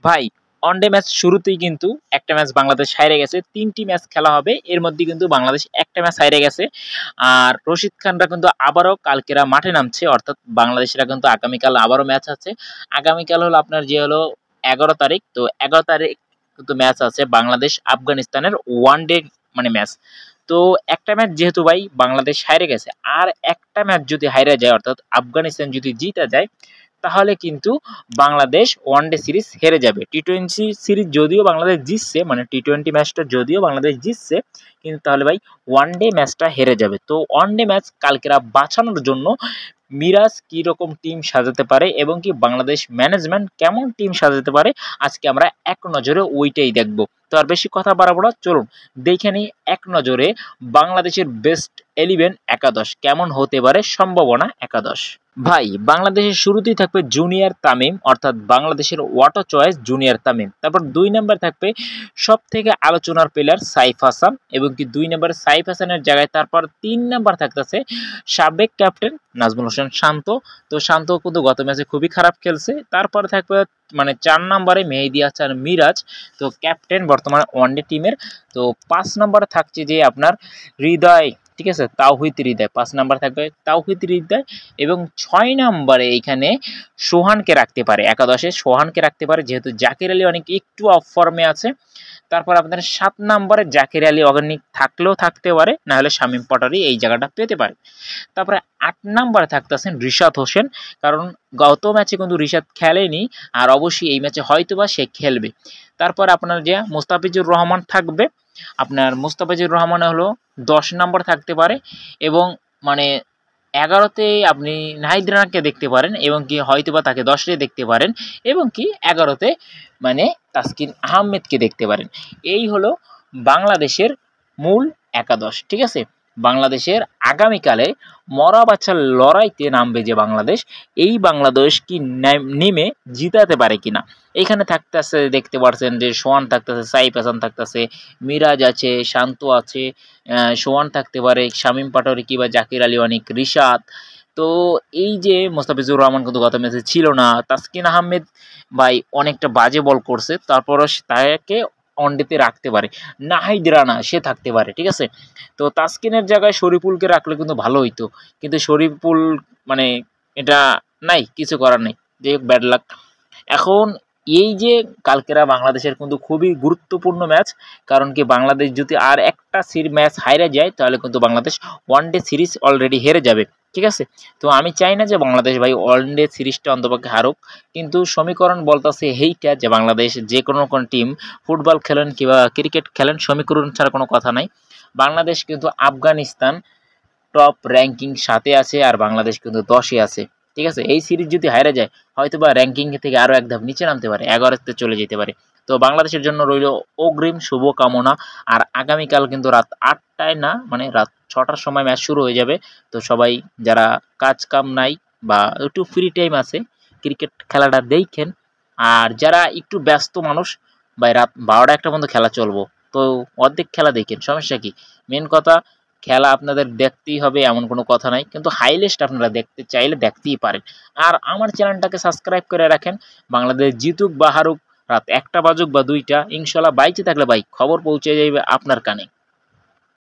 ভাই one day match শুরুতেই কিন্তু একটা ম্যাচ বাংলাদেশ হাইরে গেছে। ৩টি ম্যাচ খেলা হবে। এর মধ্যে কিন্তু বাংলাদেশ একটা ম্যাচ হাইরে গেছে। আর রশিদ খানরা কিন্তু আবারও কালকেরা মাঠে নামছে। অর্থাৎ বাংলাদেশিরা কিন্তু আগামীকাল আবারও ম্যাচ আছে। আগামীকাল হলো আপনার যে হলো ১১ তারিখ। তো ১১ তারিখ কিন্তু ম্যাচ আছে বাংলাদেশ আফগানিস্তানের ওয়ানডে মানে ম্যাচ। তো একটা ম্যাচ যেহেতু ভাই বাংলাদেশ হাইরে গেছে, আর একটা ম্যাচ যদি হাইরে যায় অর্থাৎ আফগানিস্তান যদি জিতে যায় তাহলে কিন্তু বাংলাদেশ ওয়ানডে সিরিজ হেরে যাবে। টি-টোয়েন্টি সিরিজ যদিও বাংলাদেশ জিতছে, মানে টি-টোয়েন্টি ম্যাচটা যদিও বাংলাদেশ জিতছে, কিন্তু তাহলে ভাই ওয়ানডে ম্যাচটা হেরে যাবে। তো ওয়ানডে ম্যাচ কালকেরা বাঁচানোর জন্য মিরাজ কি রকম টিম সাজাতে পারে এবং কি বাংলাদেশ ম্যানেজমেন্ট কেমন টিম সাজাতে পারে, আজকে আমরা এক নজরে ওইটাই দেখব। তো আর বেশি কথা বাড়াবো না, চলুন দেখে নিই এক নজরে বাংলাদেশের বেস্ট 11 একাদশ কেমন হতে পারে, সম্ভাবনা একাদশ। ভাই বাংলাদেশের শুরুতেই থাকবে জুনিয়র তামিম, অর্থাৎ বাংলাদেশের ওয়াটো চয়েস জুনিয়র তামিম। তারপর 2 নম্বর থাকবে সব থেকে আলোচনার প্লেয়ার সাইফ হাসান, এবং কি 2 নম্বরে সাইফ হাসানের জায়গায় তারপর 3 নম্বর থাকতেছে সাবেক ক্যাপ্টেন নাজমুল হোসেন শান্ত। তো শান্ত কিন্তু গত ম্যাচে খুবই খারাপ খেলছে। তারপরে থাকবে মানে 4 নম্বরে মেহেদী হাসান মিরাজ, তো ক্যাপ্টেন বর্তমানে ওয়ানডে টিমের। তো 5 নম্বরে থাকছে যে আপনার হৃদয়, ঠিক আছে, তাওহিদ হৃদয় 5 নাম্বার থাকবে তাওহিদ হৃদয়, এবং 6 নম্বরে এইখানে সোহানকে রাখতে পারে, একাদশে সোহানকে রাখতে পারে, যেহেতু জাকির আলী অনেক একটু অফ ফর্মে আছে। তারপর আপনার 7 নম্বরে জাকির আলী অর্গানিক থাকলেও থাকতে পারে, না হলে শামীম পাটোয়ারি এই জায়গাটা পেতে পারে। তারপরে 8 নম্বরে থাকতেছেন রিশাদ হোসেন, কারণ গত ম্যাচে কিন্তু রিশাদ খেলেনি, আর অবশ্যই এই ম্যাচে হয়তোবা সে খেলবে। তারপর আপনার যে মুস্তাফিজুর রহমান থাকবে, আপনার মুস্তাফিজুর রহমান হলো 10 নম্বর থাকতে পারে, এবং মানে 11তে আপনি নাহিদ রানাকে দেখতে পারেন, এবং কি হয়তোবা তাকে 10-এ দেখতে পারেন, এবং কি 11তে মানে তাসকিন আহমেদকে দেখতে পারেন। এই হলো বাংলাদেশের মূল একাদশ, ঠিক আছে। বাংলাদেশের আগামীকালে মরা বাচ্চার লড়াইতে নামবে যে বাংলাদেশ, এই বাংলাদেশ কি নেমে জিতাতে পারে কিনা। এইখানে থাকতেছে দেখতে পাচ্ছেন যে সোহান থাকতেছে, সাইফ হাসান থাকতেছে, মিরাজ আছে, শান্ত আছে, সোহান থাকতে পারে, শামীম পাটোয়ারি কিংবা জাকির আলী অনেক, রিশাদ। তো এই যে মোস্তাফিজুর রহমান কিন্তু গত ম্যাচে ছিল না, তাসকিন আহমেদ ভাই অনেকটা বাজে বল করছে, তারপরও তাকে ওয়ানডেতে রাখতে পারে। নাহিদ রানা সে থাকতে পারে, ঠিক আছে। তো তাসকিনের জায়গায় শরীফুলকে রাখলে কিন্তু ভালো হইতো, কিন্তু শরীফুল মানে এটা নাই, কিছু করার নেই, যে ব্যাড লাক। এখন এই যে কালকেরা বাংলাদেশের কিন্তু খুবই গুরুত্বপূর্ণ ম্যাচ, কারণ কি বাংলাদেশ যদি আর একটা ম্যাচ হাইরে যায় তাহলে কিন্তু বাংলাদেশ ওয়ানডে সিরিজ অলরেডি হেরে যাবে, ঠিক আছে। তো আমি চাই না যে বাংলাদেশ ভাই ওয়ানডে সিরিজটা অন্তপক্ষে হারুক, কিন্তু সমীকরণ বলতেছে এইটা যে বাংলাদেশ যে কোনো টিম ফুটবল খেলেন কিংবা ক্রিকেট খেলেন, সমীকরণ ছাড়া কোনো কথা নাই। বাংলাদেশ কিন্তু আফগানিস্তান টপ র্যাঙ্কিং 7-এ আছে, আর বাংলাদেশ কিন্তু 10-এ আছে, ঠিক আছে। এই সিরিজ যদি হারে যায় হয়তো বা র্যাঙ্কিং থেকে আরও এক ধাপ নিচে নামতে পারে, 11তে চলে যেতে পারে। তো বাংলাদেশের জন্য রইল অগ্রিম শুভকামনা। আর আগামীকাল কিন্তু রাত 8টায় না, মানে রাত 6টার সময় ম্যাচ শুরু হয়ে যাবে। তো সবাই যারা কাজ কাম নাই বা একটু ফ্রি টাইম আছে, ক্রিকেট খেলাটা দেখেন। আর যারা একটু ব্যস্ত মানুষ, বা রাত 12টা-1টা পর্যন্ত খেলা চলবো, তো অর্ধেক খেলা দেখেন, সমস্যা কি। মেন কথা খেলা আপনাদের দেখতেই হবে এমন কোনো কথা নাই, কিন্তু হাইলাইট আপনারা দেখতে চাইলে দেখতেই পারেন। আর আমার চ্যানেলটাকে সাবস্ক্রাইব করে রাখেন। বাংলাদেশ জিতুক বা হারুক, রাত 1টা বাজুক বা 2টা, ইনশাল্লাহ বাইচে থাকলে ভাই খবর পৌঁছে যাবে আপনার কানে।